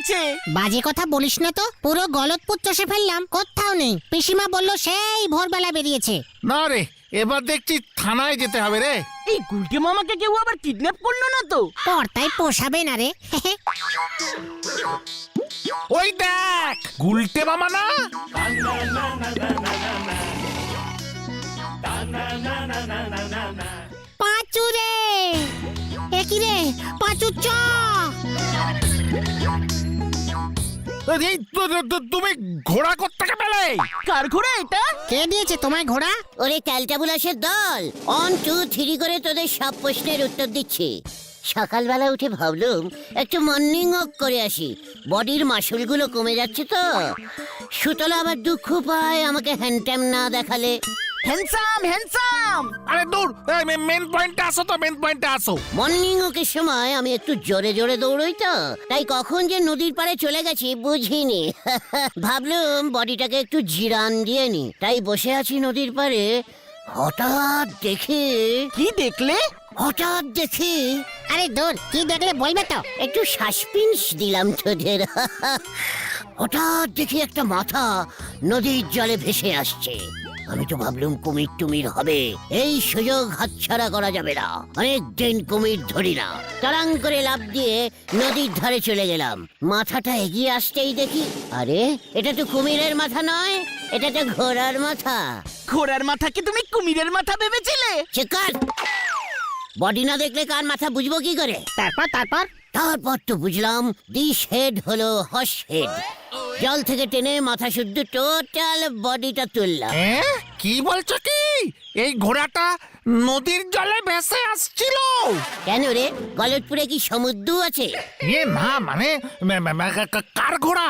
গেছে। বাজে কথা বলিস না তো, পুরো গলতপুর চষে ফেললাম, কোথাও নেই। পিসিমা বললো সেই ভোরবেলা বেরিয়েছে। না রে, এবার দেখছি থানায় যেতে হবে রে। এই গুলটে মামাকে কেউ আবার কিডন্যাপ করলো না তো? পর্দায় পোষাবে না রে। ওই দেখ, গুলটে মামা না? পাঁচু রে, একই রে পাঁচু, চ। এই তুমি ঘোড়া কোত্থেকে পেলে? কার ঘোড়া এটা? কে দিয়েছে তোমায় ঘোড়া? ওরে ক্যালটাবুলাসের দল, 1 2 3 করে তোদের সব প্রশ্নের উত্তর দিচ্ছি। সকালবেলা উঠে ভাবলুম একটু মর্নিং ওয়াক করে আসি, বডির মাসুলগুলো কমে যাচ্ছে তো। সুতলা আবার দুঃখ পায় আমাকে হ্যান্ডটাম না দেখালে। Handsome handsome. আরে দূর, মেন পয়েন্টে আসো তো, মেন পয়েন্টে আসো। মর্নিং ওয়াকের সময় আমি একটু জোরে জোরে দৌড়ই তো, তাই কখন যে নদীর পাড়ে চলে গেছি বুঝিনি। ভাবলুম বডিটাকে একটু জিরান দিয়ে নি, তাই বসে আছি নদীর পাড়ে। হঠাৎ দেখি, কি দেখলে? হঠাৎ দেখি আরে দূর, কি দেখলে বলবে তো? একটু সাসপেন্স দিলাম তোদের। হঠাৎ দেখি একটা মাথা নদীর জলে ভেসে আসছে। আমি তো ভাবলুম কুমির টুমির হবে, এই সুযোগ হাতছাড়া করা যাবে না। অনেকদিন কুমির ধরি না। তাড়াং করে লাফ দিয়ে নদীর ধারে চলে গেলাম। মাথাটা এগিয়ে আসতেই দেখি, আরে এটা তো কুমিরের মাথা নয়, এটা তো ঘোড়ার মাথা। ঘোড়ার মাথাকে তুমি কুমিরের মাথা ভেবেছিলে? চেকার, বডি না দেখলে কার মাথা বুঝবো কি করে? তারপর তারপর তারপর তো বুঝলাম দিস হেড হলো হর্স হেড। জল থেকে টেনে মাথা শুদ্ধ টোটাল বডিটা তুললাম। কি বলছো কি? এই ঘোড়াটা নদীর জলে ভেসে আসছিল? কেন রে, গলতপুরে কি সমুদ্র আছে? না মানে, কার ঘোড়া?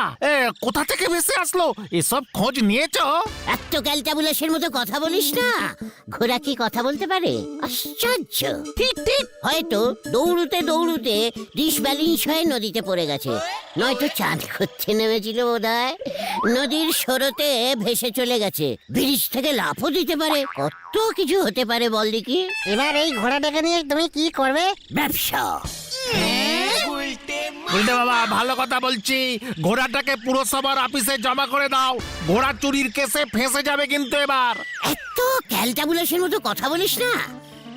কোথা থেকে ভেসে আসলো এসব খোঁজ নিয়েছো? এত ক্যালটাবুলাসের মতো কথা বলিস না। ঘোড়া কি কথা বলতে পারে? আশ্চর্য। ঠিক ঠিক। হয়তো দৌড়ুতে দৌড়ুতে ডিশ ব্যালেন্স হয়ে নদীতে পড়ে গেছে, নয়তো চাঁদ করতে নেমেছিল বোধহয়। নদীর স্রোতে ভেসে চলে গেছে। ব্রিজ থেকে লাফও দিতে পারে, কত কিছু হতে পারে বল দেখি। এবার এই ঘোড়াটাকে নিয়ে তুমি কি করবে? ব্যবসা। উল্টে বাবা, ভালো কথা বলছি, ঘোড়াটাকে পুরসভার অফিসে জমা করে দাও। ঘোড়া চুরির কেসে ফেঁসে যাবে কিন্তু এবার। এত ক্যালটাবুলাসের মতো কথা বলিস না।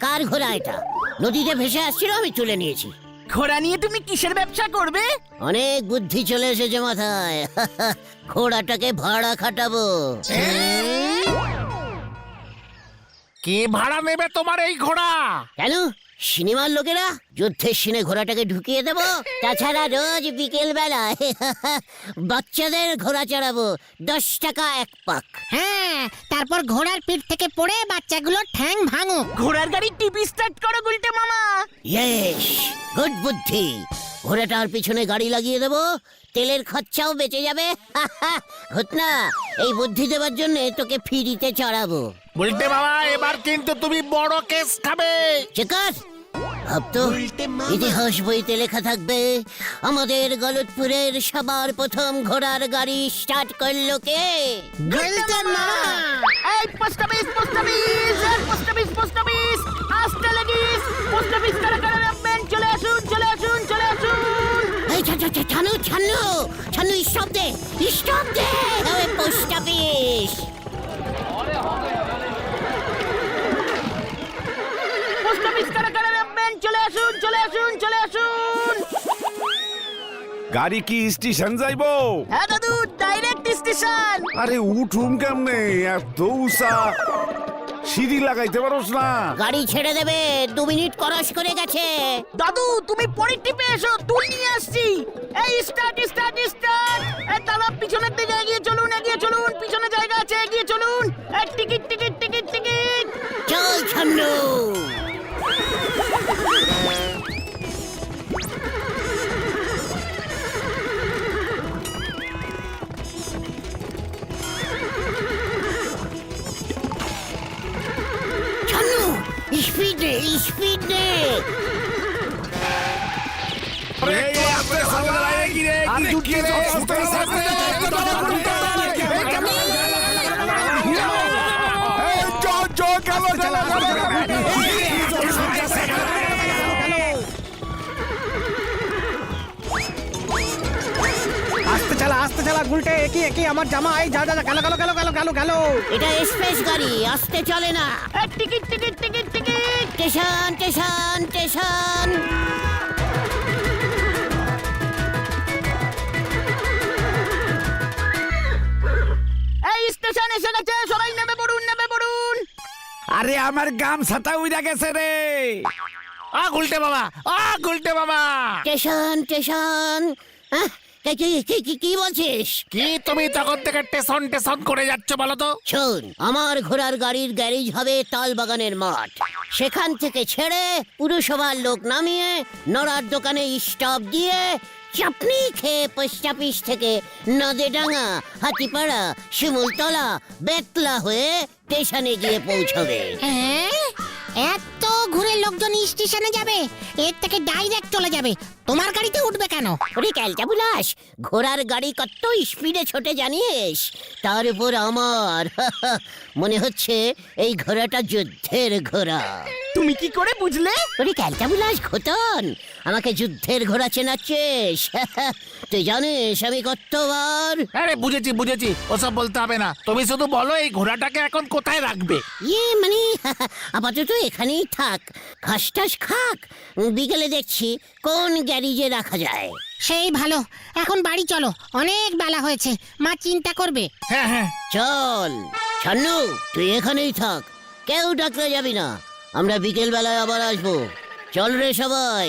কার ঘোড়া এটা? নদীতে ভেসে আসছিল, আমি তুলে নিয়েছি। ঘোড়া নিয়ে তুমি কিসের ব্যবসা করবে? অনেক বুদ্ধি চলে এসেছে মাথায়। ঘোড়াটাকে ভাড়া খাটাবো। কে ভাড়া নেবে তোমার এই ঘোড়া? কেন, সিনেমার লোকেরা? যুদ্ধের সিনে ঘোড়াটাকে ঢুকিয়ে দেব। তাছাড়া রোজ বিকেল বেলায় বাচ্চাদের ঘোড়া চড়াবো, 10 টাকা এক পাক। হ্যাঁ, তারপর ঘোড়ার পিঠ থেকে পড়ে বাচ্চাগুলো ঠ্যাং ভাঙো। ঘোড়ার গাড়ি টিভি স্টার্ট করো গুলটে মামা। ইয়েস, গুড বুদ্ধি। ঘোড়াটার পিছনে গাড়ি লাগিয়ে দেবো, তেলের খরচাও বেঁচে যাবে। ঘটনা, এই বুদ্ধি দেওয়ার জন্য তোকে ফ্রিতে চড়াবো। উল্টে বাবা, এবার কিন্তু তুমি বড় কেস খাবে। চেকার, ভাবতো ইতিহাস বইতে লেখা থাকবে আমাদের গলতপুরের সবার প্রথম ঘোড়ার গাড়ি স্টার্ট করলো কে? গুলটে মামা। এই post office post office, post office post office, আসতে লাগিস। পোস্ট অফিস কারা কারা রাখবেন? চলে আসুন চলে আসুন চলে আসুন। এই ছানু ছানু ছানু, স্টপ দে, স্টপ দে। ওই পোস্ট অফিস। পোস্ট অফিস কারা কারা রাখবেন? চলে আসুন চলে আসুন চলে আসুন। গাড়ি কি স্টেশন যাইবো? হ্যাঁ দাদু, ডাইরেক্ট স্টেশন। আরে উঠুম কেমনে, এত উষা সিঁড়ি লাগাইতে পারোস না? গাড়ি ছেড়ে দেবে, 2 মিনিট ক্রস করে গেছে। দাদু তুমি পরের টিপে এসো, তুল নিয়ে আসছি। এই স্টার্ট স্টার্ট স্টার্ট। এই দাদা পিছনের দিকে এগিয়ে চলুন এগিয়ে চলুন, পিছনে জায়গা আছে, এগিয়ে চলুন। এই টিকিট টিকিট টিকিট টিকিট। চল ছান্নু। ছান্নু, স্পিড নে, স্পিড নে। ঠেলা গুলটে একই একই আমার জামা এই যা যা যা, গেল গেল গেল গেল গেল গেল এটা এক্সপ্রেস গাড়ি, আসতে চলে না। Ticket ticket ticket ticket. Station station station. এই স্টেশন এসে গেছে, সবাই নেমে পড়ুন নেমে পড়ুন। আরে আমার গামছাটা উইরা গেছে রে। গুলটে মামা, গুলটে মামা। Station station. আহ, কি বলছিস? কি তুমি তখন থেকে টেসন টেসন করে যাচ্ছ বলো তো? শোন, আমার ঘোড়ার গাড়ির গ্যারেজ হবে তালবাগানের মাঠ। সেখান থেকে ছেড়ে পুরসভার লোক নামিয়ে নড়ার দোকানে স্টপ দিয়ে চাপনি খেয়ে পোস্ট অফিস থেকে নদেডাঙ্গা, হাতিপাড়া, শিমুলতলা, বেতলা হয়ে স্টেশনে গিয়ে পৌঁছবে। হ্যাঁ, এত ঘুরে লোকজন স্টেশনে যাবে, এর থেকে ডাইরেক্ট চলে যাবে। তোমার গাড়িতে উঠবে কেন? ওরে ক্যালটা বুলাস, ঘোড়ার গাড়ি কত স্পিডে ছোটে জানিস? তার উপর আমার মনে হচ্ছে এই ঘোড়াটা যুদ্ধের ঘোড়া। তুমি কি করে বুঝলে? ওরে ক্যালটা বুলাস ঘোতন, আমাকে যুদ্ধের ঘোড়া চেনাচ্ছিস? তুই জানিস আমি কতবার? আরে বুঝেছি বুঝেছি, ওসব বলতে হবে না। তুমি শুধু বলো এই ঘোড়াটাকে এখন কোথায় রাখবে? মানে আপাতত এখানেই থাক, ঘাস টাস খাক, বিকেলে দেখছি কোন গ্যারেজে রাখা যায়। সেই ভালো, এখন বাড়ি চলো, অনেক বেলা হয়েছে, মা চিন্তা করবে। হ্যাঁ হ্যাঁ, চল ছান্নু, তুই এখানেই থাক, কেউ ডাকলে যাবি না। আমরা বিকেল বেলায় আবার আসবো। চল রে সবাই।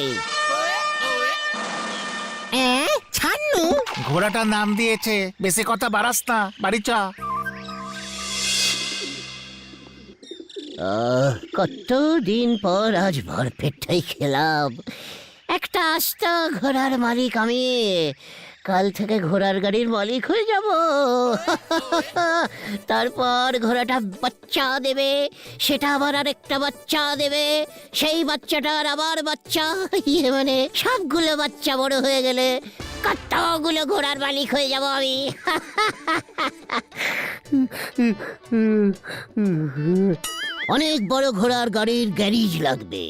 ছান্নু, ঘোড়াটার নাম দিয়েছে, বেশি কথা বাড়াস না, বাড়ি চ। কতদিন পর আজ ভরপেটটাই খেলাম। একটা আস্ত ঘোড়ার মালিক আমি, কাল থেকে ঘোড়ার গাড়ির মালিক হয়ে যাব। তারপর ঘোড়াটা বাচ্চা দেবে, সেটা আবার আরেকটা বাচ্চা দেবে, সেই বাচ্চাটার আবার বাচ্চা, মানে সবগুলো বাচ্চা বড় হয়ে গেলে কতগুলো ঘোড়ার মালিক হয়ে যাব আমি। অনেক বড় ঘোড়ার গাড়ির গ্যারেজ লাগবে।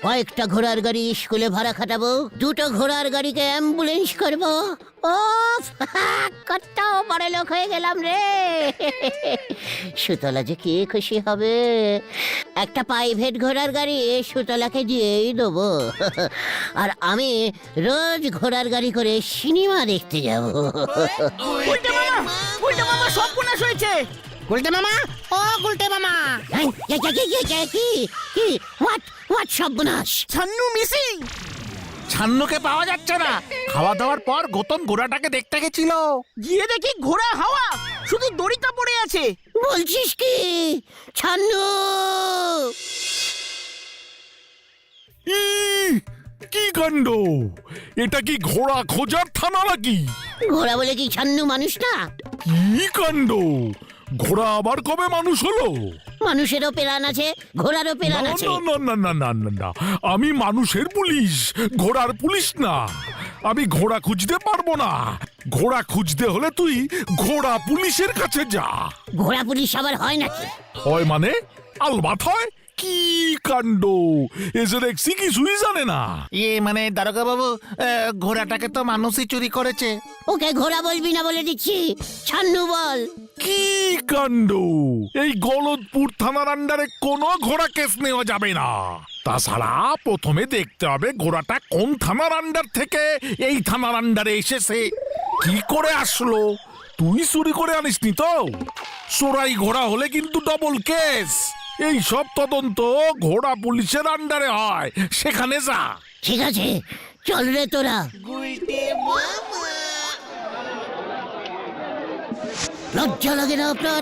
কয়েকটা ঘোড়ার গাড়ি স্কুলে ভাড়া খাটাবো, দুটো ঘোড়ার গাড়িকে অ্যাম্বুলেন্স করবো। ও কত বড় লোক হয়ে গেলাম রে। সুতলা যে কি খুশি হবে। একটা প্রাইভেট ঘোড়ার গাড়ি সুতলাকে দিয়েই দেবো। আর আমি রোজ ঘোড়ার গাড়ি করে সিনেমা দেখতে যাবো। উল্টে মামা সর্বনাশ হয়েছে। গুলটে মামা, ও গুলটে মামা। কি হোয়াট সর্বনাশ? ছান্নু মিসিং। ছান্নুকে পাওয়া যাচ্ছে না। খাওয়া দাওয়ার পর গৌতম ঘোড়াটাকে দেখতে গেছিল। গিয়ে দেখি ঘোড়া হাওয়া, শুধু দড়িটা পড়ে আছে। বলছিস কি ছান্নু? কি কাণ্ড! এটা কি ঘোড়া খোঁজার থানা নাকি? ঘোড়া বলে কি ছান্নু মানুষ না? কি কাণ্ড! ঘোড়া আবার কবে মানুষ হলো? মানুষেরও প্রাণ আছে, ঘোড়ারও প্রাণ না আছে। না না না না না না, আমি মানুষের পুলিশ, ঘোড়ার পুলিশ না। আমি ঘোড়া খুঁজতে পারবো না। ঘোড়া খুঁজতে হলে তুই ঘোড়া পুলিশের কাছে যা। ঘোড়া পুলিশ আবার হয় নাকি? হয় মানে? আলবাত হয়। কি কাণ্ড! এসে দেখছি কিছুই জানে না। মানে দারোগা বাবু, ঘোড়াটাকে তো মানুষই চুরি করেছে। ওকে ঘোড়া বলবি না বলে দিচ্ছি, ছান্নু বল। কি কাণ্ড! এই গলদপুর থানার আন্ডারে কোনো ঘোড়া কেস নেওয়া যাবে না। তাছাড়া প্রথমে দেখতে হবে ঘোড়াটা কোন থানার আন্ডার থেকে এই থানার আন্ডারে এসেছে, কি করে আসলো। তুই চুরি করে আনিসনি তো? চোরাই ঘোড়া হলে কিন্তু ডবল কেস। এই সব তদন্ত ঘোড়া পুলিশের আন্ডারে হয়, সেখানে যা। ঠিক আছে, চল রে তোরা। লজ্জা লাগে না আপনার?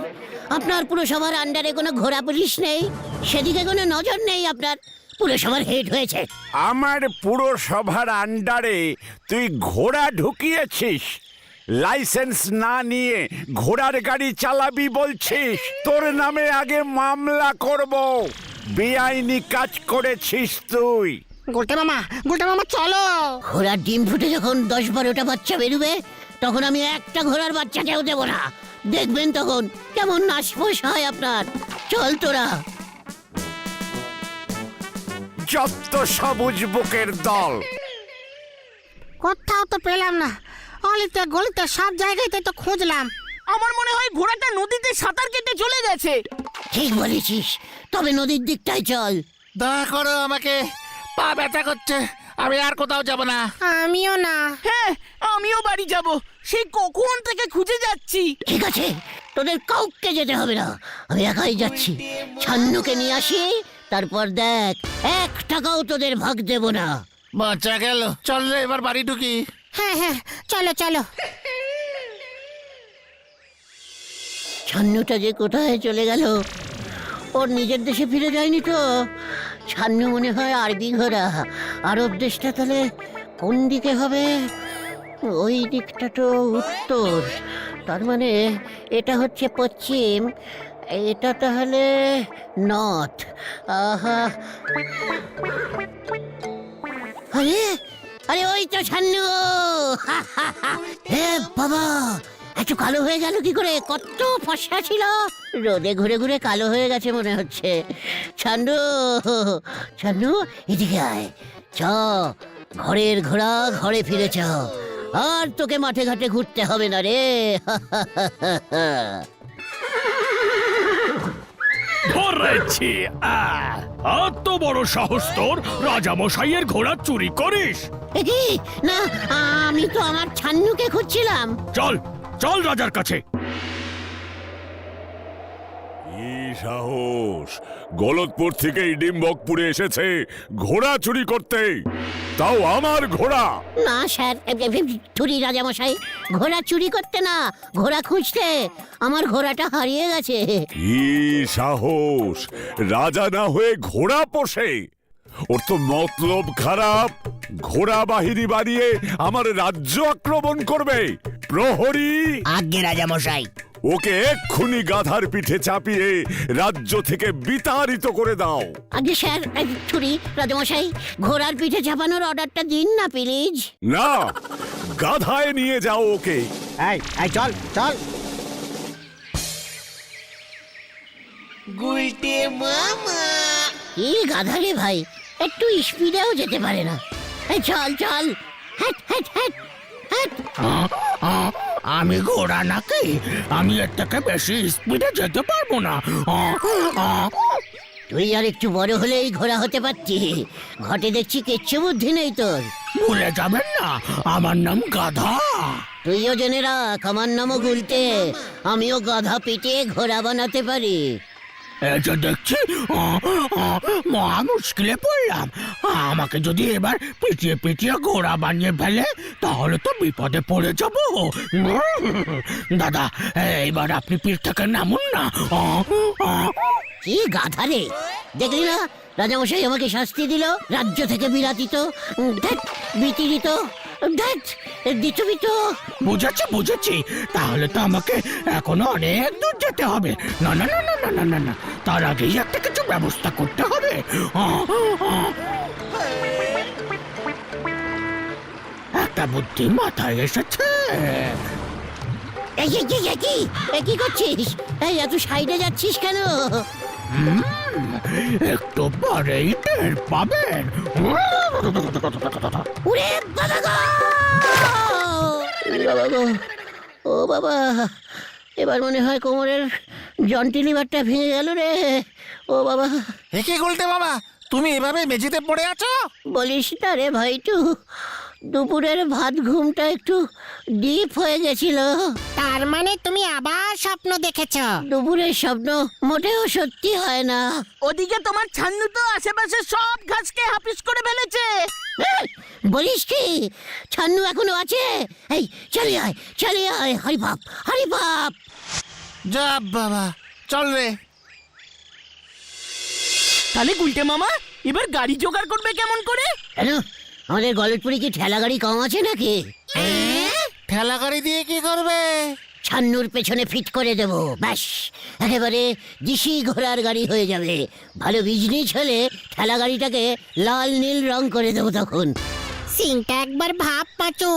আপনার পুরসভার আন্ডারে কোনো ঘোড়া পুলিশ নেই, সেদিকে কোনো নজর নেই আপনার। পুরসভার হেড হয়েছে। আমার পুরসভার আন্ডারে তুই ঘোড়া ঢুকিয়েছিস, লাইসেন্স না নিয়ে ঘোড়ার গাড়ি চালাবি বলছিস? তোর নামে আগে মামলা করব। বেআইনি কাজ করেছিস তুই। গুলটে মামা চলো। ঘোড়ার ডিম ফুটে যখন 10-12টা বাচ্চা বেরোবে, তখন আমি একটা ঘোড়ার বাচ্চাকেও দেবো না। দেখবেন তখন কেমন নাশফোস হয় আপনার। চল তোরা। যত সবুজ বুকের দল। কোথাও তো পেলাম না। অলিতে গলিতে সব জায়গাতে তো খুঁজলাম। আমার মনে হয় ঘোড়াটা নদীতে সাঁতার কেটে চলে গেছে। ঠিক বলেছিস, তবে নদীর দিকটাই চল। দয়া করো আমাকে, পা ব্যথা করছে, আমি আর কোথাও যাব না। আমিও না। হ্যাঁ, আমিও বাড়ি যাব, সেই কখন থেকে খুঁজে যাচ্ছি। ঠিক আছে, তোদের কাউকে যেতে হবে না, আমি একাই যাচ্ছি। ছান্নুকে নিয়ে আসি, তারপর দেখ 1 টাকাও তোদের ভাগ দেব না। বাঁচা গেল, চল রে এবার বাড়ি ঢুকি। হ্যাঁ হ্যাঁ, চলো চলো। ছান্নুটা যে কোথায় চলে গেল, ওর নিজের দেশে ফিরে যায়নি তো? ছান্নু মনে হয় আরবি ঘোড়া। আরব দেশটা তাহলে কোন দিকে হবে? ওই দিকটা তো উত্তর, তার মানে এটা হচ্ছে পশ্চিম, এটা তাহলে নর্থ। আহা, আরে আরে ওই তো ছান্নু! হে বাবা, এত কালো হয়ে গেল কি করে? কত ফর্সা ছিল, রোদে ঘুরে ঘুরে কালো হয়ে গেছে মনে হচ্ছে। ছান্নু, ছান্নু, এদিকে আয়। চ, ঘরের ঘোড়া ঘরে ফিরে চ, আর তোকে মাঠে ঘাটে ঘুরতে হবে না রে। ধরেছি। এত বড় সাহস তোর, রাজামশাইয়ের ঘোড়া চুরি করিস? এ কি? না, আমি তো আমার ছান্নুকে খুঁজছিলাম। চল চল রাজার কাছে। কি সাহস! গলতপুর থেকে ডিম্বকপুরে এসেছে ঘোড়া চুরি করতে, তাও আমার ঘোড়া। না স্যার, চুরি রাজামশাই, ঘোড়া চুরি করতে না, ঘোড়া খুঁজতে। আমার ঘোড়াটা হারিয়ে গেছে। কি সাহস! রাজা না হয়ে ঘোড়া পোষে? ওর তো মতলব খারাপ। ঘোড়া বাহিনী বানিয়ে আমার রাজ্য আক্রমণ করবে। প্রহরী, আজ্ঞে রাজামশাই। ওকে এক্ষুনি গাধার পিঠে চাপিয়ে রাজ্য থেকে বিতাড়িত করে দাও। আগে স্যার, চুরি রাজামশাই, ঘোড়ার পিঠে চাপানোর অর্ডারটা দিন না প্লিজ। না, গাধায় নিয়ে যাও ওকে। এই এই চল চল। কি গাধা রে ভাই, একটু স্পিডেও যেতে পারে না। এই চল চল, হ্যাট হ্যাট হ্যাট হ্যাট। আমি ঘোড়া নাকি? আমি এর থেকে বেশি স্পিডে যেতে পারবো না। তুই আর একটু বড় হলেই ঘোড়া হতে পারতি। ঘটে দেখছি কিচ্ছু বুদ্ধি নেই তোর। ভুলে যাবেন না, আমার নাম গাধা। তুইও জেনে রাখ, আমার নামও গুলতে। আমিও গাধা পিটিয়ে ঘোড়া বানাতে পারি। এই যে দেখছি, মহা মুশকিলে পড়লাম। আমাকে যদি এবার পিটিয়ে পিটিয়ে ঘোড়া বানিয়ে ফেলে, তাহলে তো বিপদে পড়ে যাব। দাদা, এবার আপনি পিঠ থেকে নামুন না। কি গাধা রে, দেখলি না রাজামশাই আমাকে শাস্তি দিল, রাজ্য থেকে বিরাতিত, বিতিরিত, দিত। বুঝেছি বুঝেছি, তাহলে তো আমাকে এখনো অনেক দূর যেতে হবে। না না না না না না না না, তার আগেই একটা কিছু ব্যবস্থা করতে হবে। একটা বুদ্ধি মাথায় এসেছে। কি করছিস? এই এত সাইডে যাচ্ছিস কেন? একটু পরেই টের পাবেন। উরে বাবা গো! বাবা গো! ও বাবা, এবার মনে হয় কোমরের জন্টি লিভারটা ভেঙে গেল রে। ও বাবা! একে গুলটে বাবা, তুমি এভাবে মেঝেতে পড়ে আছো? বলিস না রে ভাইটু, দুপুরের ভাত ঘুমটা একটু ডিপ হয়ে গেছিল। তার মানে তুমি আবার স্বপ্ন দেখেছ? দুপুরের স্বপ্ন মোটেও সত্যি হয় না। ওদিকে তোমার ছান্নু তো আশেপাশে সব ঘাসকে হাফিস করে ফেলেছে। বলিস কি? ছান্নু এখনো আছে? এই চলে আয়, হরি বাপ। যা বাবা, চল রে। তাহলে গুলটে মামা এবার গাড়ি জোগাড় করবে কেমন করে? কেন, আমাদের গলতপুরে কি ঠেলা গাড়ি কম আছে নাকি? ঠেলা গাড়ি দিয়ে কি করবে? ছান্নুর পেছনে ফিট করে দেবো, ব্যাস একেবারে দিশি ঘোড়ার গাড়ি হয়ে যাবে। ভালো বিজনেস হলে ঠেলা গাড়িটাকে লাল নীল রং করে দেবো তখন। সিনটা একবার ভাব পাচু।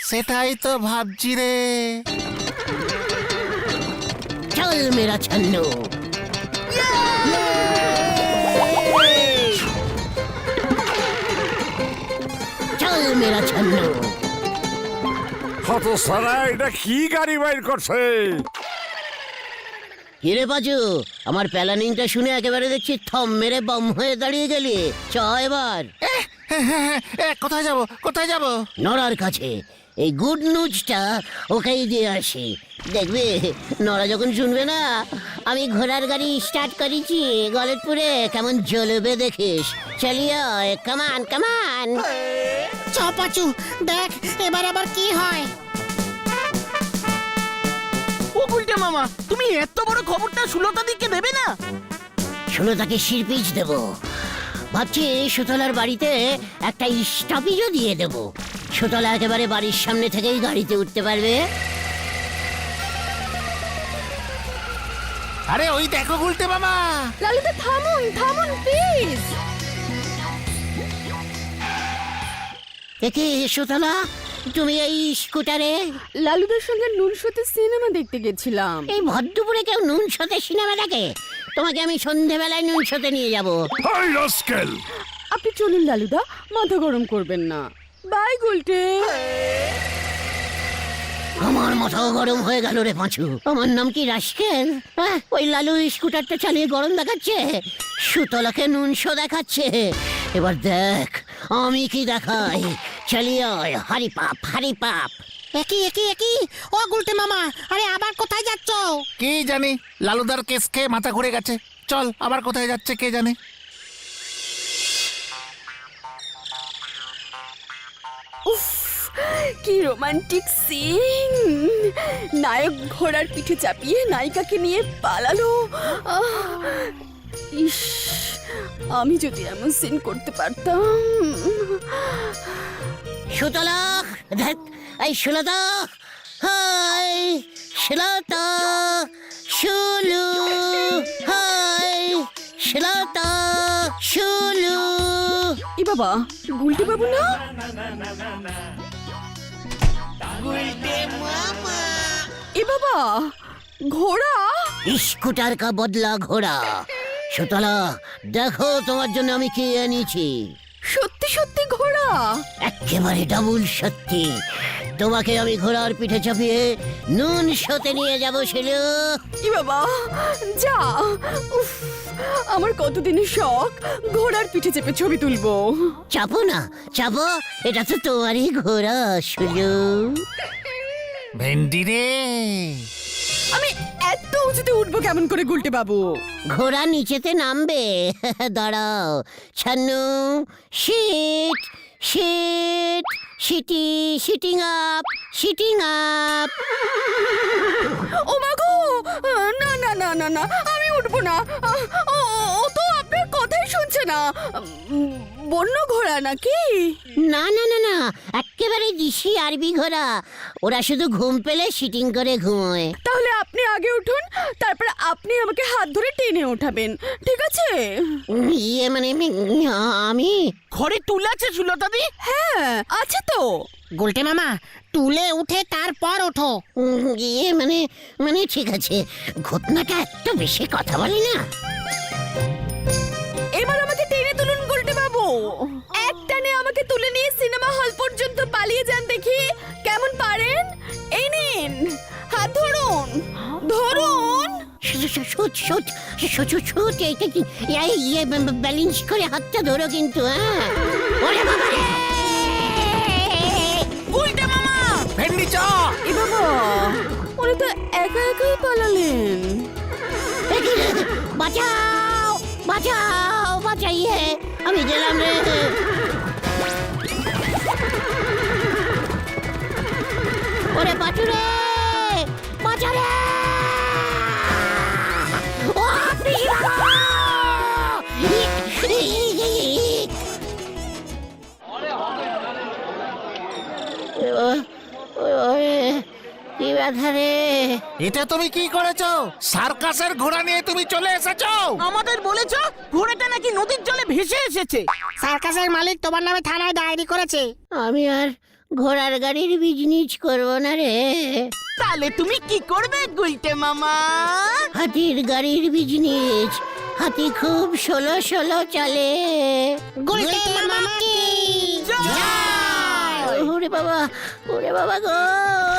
সেটাই তো ভাবছি রে। চল মেরা ছান্নু। চল মেরা ছান্নু। কত সারা এটা কি গাড়ি বাইর করছে? কিরে পাচু, আমার প্ল্যানিংটা শুনে একেবারে দেখছি থম মেরে বম হয়ে দাঁড়িয়ে গেলি। চ এবার কোথায় যাব কোথায় যাব? নড়ার কাছে। এই গুড নিউজটা ওকেই দিয়ে আসি। দেখবে নড়া যখন শুনবে না আমি ঘোড়ার গাড়ি স্টার্ট করেছি গলতপুরে, কেমন জ্বলবে দেখিস। চলিয়ে কামান কামান। চ পাচু, দেখ এবার আবার কি হয়। ও গুলটে মামা, তুমি এত বড় খবরটা সুলতা দিকে দেবে না? সুলতাকে শিরপিচ দেব ভাবছি। সুতলার বাড়িতে একটা স্টপেজও দিয়ে দেব। সুতলা একেবারে বাড়ির সামনে থেকেই গাড়িতে উঠতে পারবে। আরে ওই দেখো গুলটে মামা। লালুদা থামুন থামুন প্লিজ। দেখি সুতলা, তুমি এই স্কুটারে? লালুদার সঙ্গে নুনশোতে সিনেমা দেখতে গেছিলাম। এই ভদ্রপুরে কেউ নুন শোতে সিনেমা দেখে? তোমাকে আমি সন্ধেবেলায় নুন শোতে নিয়ে যাব। Hi rascal! আপনি চলুন লালুদা, মাথা গরম করবেন না। বাই গুলটে। আমার মাথাও গরম হয়ে গেল রে পাঁচু। আমার নাম কি রাস্কেল? ওই লালু স্কুটারটা চালিয়ে গরম দেখাচ্ছে, সুতলাকে নুন শো দেখাচ্ছে। এবার দেখ আমি কি দেখাই। চালিয়ে হারি পাপ হারি পাপ। একই একই একই। ও গুলটে মামা, আরে আবার কোথায় যাচ্ছ? কি জানি, লালুদার কেস খেয়ে মাথা ঘুরে গেছে। চল, আবার কোথায় যাচ্ছে কে জানে। উফ, কি রোমান্টিক সিন। নায়ক ঘোড়ার পিঠে চাপিয়ে নায়িকাকে নিয়ে পালালো। ইস, আমি যদি এমন সিন করতে পারতাম। সুতলা দেখ, এই সুলতা, হাই সুলতা, সুলু, হাই সুলতা, সুলু। ই বাবা, গুলটে বাবু না? এ বাবা, ঘোড়া। স্কুটার কা বদলা ঘোড়া। সুতলা দেখো তোমার জন্য আমি কি এনেছি। সত্যি সত্যি ঘোড়া? একেবারে ডাবল সত্যি। তোমাকে আমি ঘোড়ার পিঠে চাপিয়ে নুন শোতে নিয়ে যাবো শিলু। ই বাবা, যা। উফ, আমার কতদিনের শখ ঘোড়ার পিঠে চেপে ছবি তুলবো। চাপো না চাপো, এটা তো তোমারই ঘোড়া শিলু। ভেন্ডি রে, আমি এত উঁচুতে উঠবো কেমন করে গুলটে বাবু? ঘোড়া নিচেতে নামবে। দাঁড়াও ছান্নু, শিট শিট শিটি, শিটিং আপ সিটিং আপ। ও মা গো, না না না না না, আমি উঠবো না। ও তো আপনার কথাই শুনছে না। বন্য ঘোড়া নাকি? না না না না, একেবারে দিশি আরবি ঘোড়া। ওরা শুধু ঘুম পেলে সিটিং করে ঘুমোয়। তাহলে আপনি আগে উঠুন, তারপর আপনি আমাকে হাত ধরে টেনে ওঠাবেন, ঠিক আছে? ইয়ে মানে আমি ঘরে টুল আছে সুলতা দি? হ্যাঁ আছে তো। গুলটে মামা, তুলে উঠে তারপর ওঠো। ইয়ে মানে মানে ঠিক আছে, ঘটনাটা একটু বেশি কথা বলি না। এবার আমাকে টেনে তুলুন গুলটে বাবু। একটানে আমাকে তুলে নিয়ে সিনেমা হল পর্যন্ত পালিয়ে যান দেখি, কেমন পারেন? এই নিন, হাত ধরুন ধরুন। ব্যালেন্স করে হাতটা ধরো কিন্তু। হ্যাঁ ওরে বাবা রে! গুলটে মামা, ভেন্ডি চ। এ বাবা, উনি তো একা একাই পালালেন। বাঁচাও বাঁচাও বাঁচাইয়ে, আমি গেলাম রে। ওরে বাঁচু রে, বাঁচা রে। ও পিসি বাবা! কি ব্যথা রে! এটা তুমি কি করেছো? সার্কাসের ঘোড়া নিয়ে তুমি চলে এসেছো? আমাদের বলেছো ঘোড়াটা নাকি নদীর জলে ভেসে এসেছে। সার্কাসের মালিক তোমার নামে থানায় ডায়েরি করেছে। আমি আর ঘোড়ার গাড়ির বিজনেস করব না রে। তাহলে তুমি কি করবে গুলটে মামা? হাতির গাড়ির বিজনেস। হাতি খুব ষোলো ষোলো চলে। গুলটে মামা কি জয়! ওরে বাবা গো